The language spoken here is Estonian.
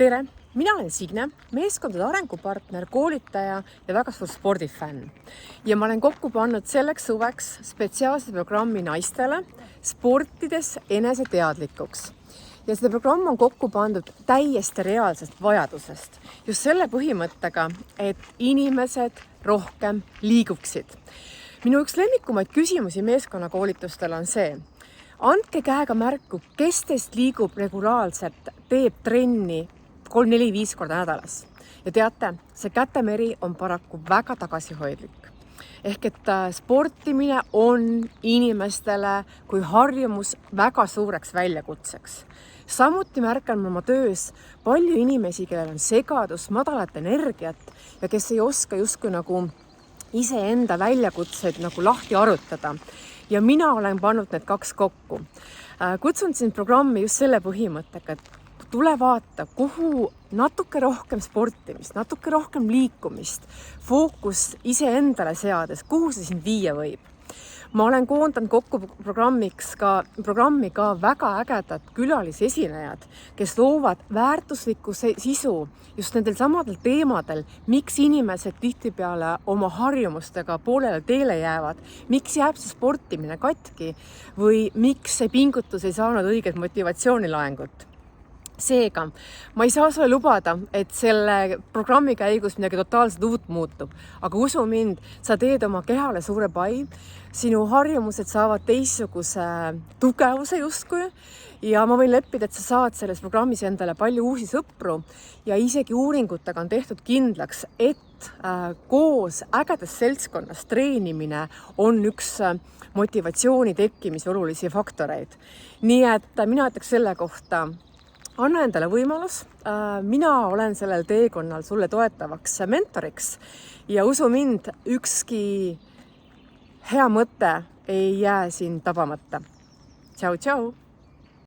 Tere! Mina olen Signe, meeskondade arengupartner, koolitaja ja väga suur spordifänn. Ja ma olen kokku pannud selleks suveks spetsiaalse programmi naistele sportides eneseteadlikuks. Ja seda programm on kokku pandud täiesti reaalsest vajadusest. Just selle põhimõttega, et inimesed rohkem liiguksid. Minu üks lemmikumaid küsimusi meeskonnakoolitustel on see. Andke käega märku, kes teist liigub regulaarselt, teeb trenni 3-4-5 korda nädalas. Ja teate, see kätemeri on paraku väga tagasihoidlik. Ehk et sportimine on inimestele kui harjumus väga suureks väljakutseks. Samuti märkan oma töös palju inimesi, kellel on segadus, madalat energiat ja kes ei oska justkui nagu iseenda väljakutseid nagu lahti arutada. Ja mina olen pannud need kaks kokku. Kutsun siin programmi just selle põhimõttega, et tule vaata, kuhu natuke rohkem sportimist, natuke rohkem liikumist, fookus iseendale seades, kuhu see sind viia võib. Ma olen koondanud kokku programmi ka väga ägedad külalisesinejad, kes loovad väärtuslikku sisu just nendel samadel teemadel, miks inimesed tihtipeale oma harjumustega poolele teele jäävad, miks jääb see sportimine katki või miks see pingutus ei saanud õiget motivatsioonilaengut. Seega, ma ei saa sulle lubada, et selle programmi käigus midagi totaalselt uut muutub, aga usu mind, sa teed oma kehale suure pai, sinu harjumused saavad teistsuguse tugevuse justkui ja ma võin leppida, et sa saad selles programmis endale palju uusi sõpru ja isegi uuringutega on tehtud kindlaks, et koos ägedas seltskonnas treenimine on üks motivatsiooni tekkimise olulisi faktoreid. Nii et mina ütleks selle kohta, anna endale võimalus, mina olen sellel teekonnal sulle toetavaks mentoriks ja usu mind, ükski hea mõte ei jää sind tabamata. Tšau, tšau!